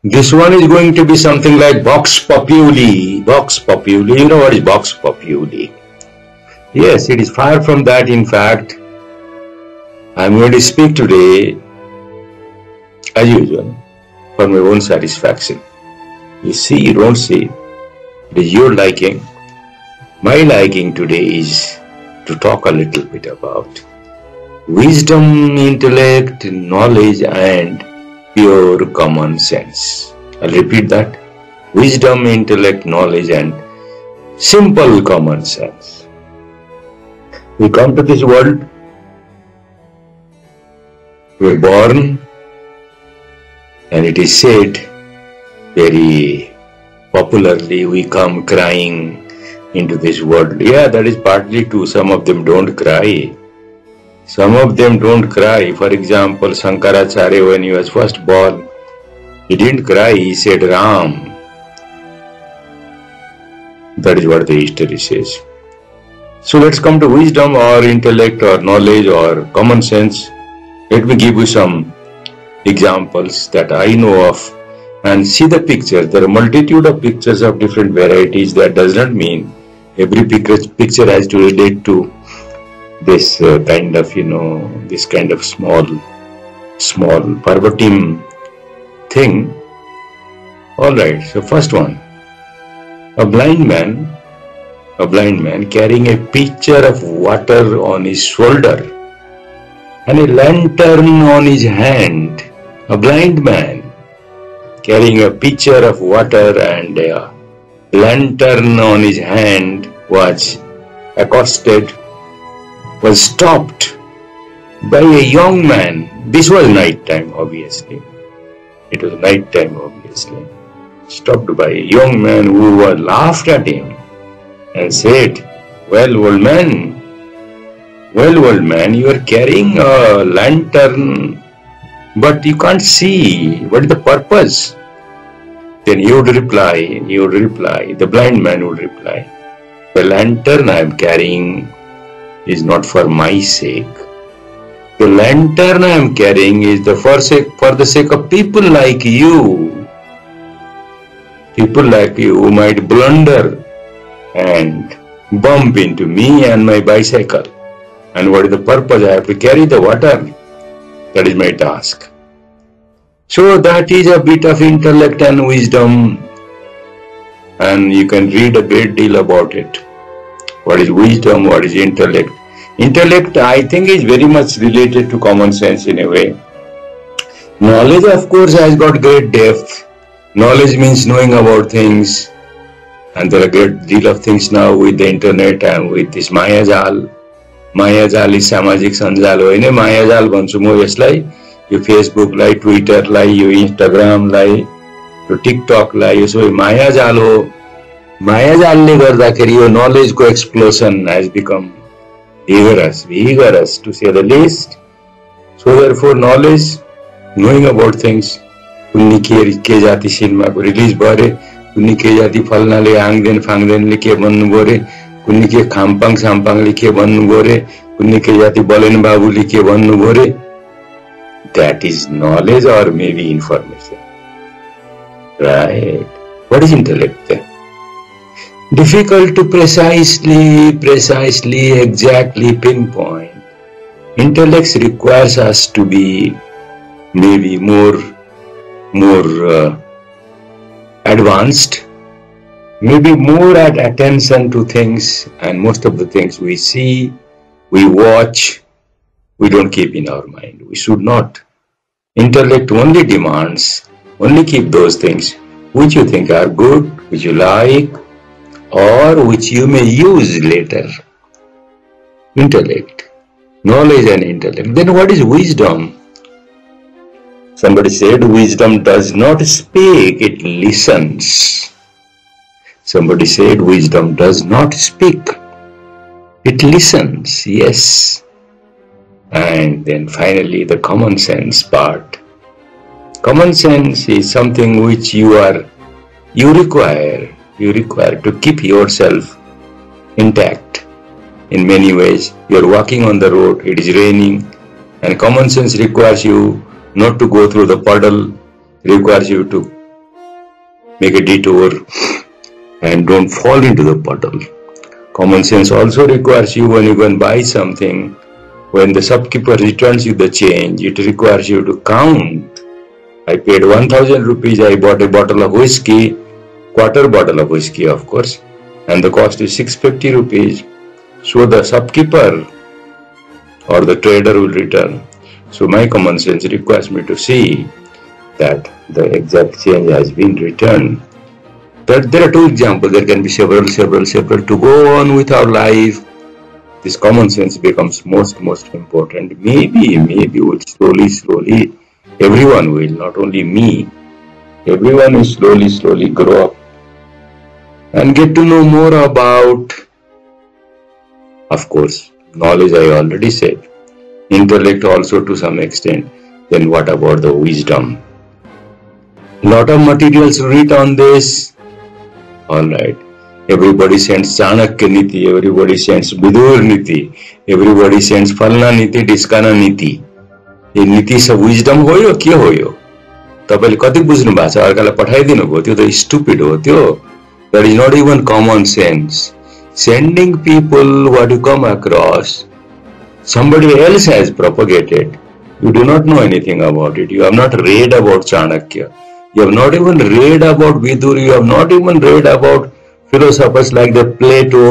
This one is going to be something like Vox Populi. Vox Populi. You know what is Vox Populi? Yes, it is far from that. In fact, I am going to speak today, as usual, for my own satisfaction. You see, you don't see. It is your liking. My liking today is to talk a little bit about wisdom, intellect, knowledge, and pure common sense. I'll repeat that. Wisdom, intellect, knowledge, and simple common sense. We come to this world, we are born, and it is said very popularly, we come crying into this world. Yeah, that is partly true. Some of them don't cry. Some of them don't cry. For example, Shankaracharya, when he was first born, he didn't cry, he said Ram. That is what the history says. So let's come to wisdom or intellect or knowledge or common sense. Let me give you some examples that I know of and see the pictures. There are multitude of pictures of different varieties. That does not mean every picture has to relate to this kind of, this kind of small Parvatim thing. Alright, so first one, a blind man carrying a pitcher of water on his shoulder and a lantern on his hand. A blind man carrying a pitcher of water and a lantern on his hand was stopped by a young man. This was night time, obviously. It was night time, obviously. Stopped by a young man who was laughed at him and said, well, old man, you are carrying a lantern, but you can't see. What is the purpose? Then he would reply, the blind man would reply, the lantern I am carrying is not for my sake. The lantern I am carrying is for the sake of people like you. People like you who might blunder and bump into me and my bicycle. And what is the purpose? I have to carry the water. That is my task. So that is a bit of intellect and wisdom, and you can read a great deal about it. What is wisdom? What is intellect? Intellect, I think, is very much related to common sense in a way. Knowledge, of course, has got great depth. Knowledge means knowing about things, and there are a great deal of things now with the internet and with this Mayajal. Mayajal is Samajik Sanjal होइन Mayajal भन्छु म यसलाई यो Facebook लाई Twitter लाई यो Instagram लाई यो TikTok लाई यो सबै मायाजाल हो मायाजालले गर्दाखेरि यो knowledge को explosion has become vigorous to say the least. So therefore knowledge, knowing about things, कुन्नी के जाति सिनेमाको रिलिज भरे कुन्नी के जाति फल्नाले आङदेन फाङदेनले के भन्नुभयो रे कुन्नी के खामपाङ सामपाङले के भन्नुभयो रे कुन्नी के जाति बलेन बाबुले के भन्नुभयो रे. That is knowledge or maybe information, right? What is intellect then? Difficult to precisely, exactly pinpoint. Intellect requires us to be maybe more advanced, maybe more at attention to things, and most of the things we see, we watch, we don't keep in our mind. We should not. Intellect only demands, only keep those things which you think are good, which you like, or which you may use later. Intellect, knowledge and intellect. Then what is wisdom? Somebody said wisdom does not speak, it listens. Somebody said wisdom does not speak, it listens. Yes. And then finally the common sense part. Common sense is something which you require to keep yourself intact. In many ways, you are walking on the road, it is raining, and common sense requires you not to go through the puddle, requires you to make a detour and don't fall into the puddle. Common sense also requires you when you go and buy something, when the shopkeeper returns you the change, it requires you to count. I paid 1000 rupees, I bought a bottle of whiskey, quarter bottle of whiskey of course, and the cost is 650 rupees. So the shopkeeper or the trader will return. So my common sense requires me to see that the exact change has been returned. There are two examples, there can be several to go on with our life. This common sense becomes most important. Maybe will slowly, everyone will, not only me, everyone will slowly grow up and get to know more about, of course, knowledge I already said, intellect also to some extent. Then what about the wisdom? Lot of materials read on this. Alright, everybody sends Chanakya Niti, everybody sends Vidur Niti, everybody sends Falna Niti, Diskana Niti. ये नीति सब wisdom हो यो के हो यो तपाईले कति बुझ्नु भएको छ अर्कालाई पठाइदिनु भयो त्यो त स्टुपिड हो त्यो that is not even common sense sending people what you come across somebody else has propagated you do not know anything about it you have not read about Chanakya you have not even read about Vidur you have not even read about philosophers like the Plato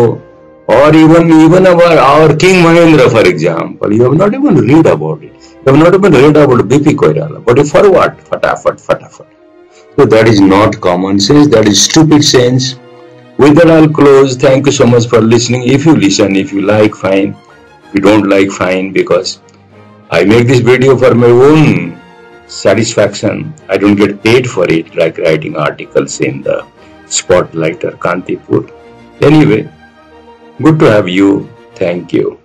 or even our King Mahendra for example you have not even read about it you have not even read about BP Koirala. But for what? Fatafat. So that is not common sense, that is stupid sense. With that I'll close. Thank you so much for listening. If you listen, if you like, fine. If you don't like, fine. Because I make this video for my own satisfaction. I don't get paid for it like writing articles in the Spotlight or Kantipur. Anyway, good to have you. Thank you.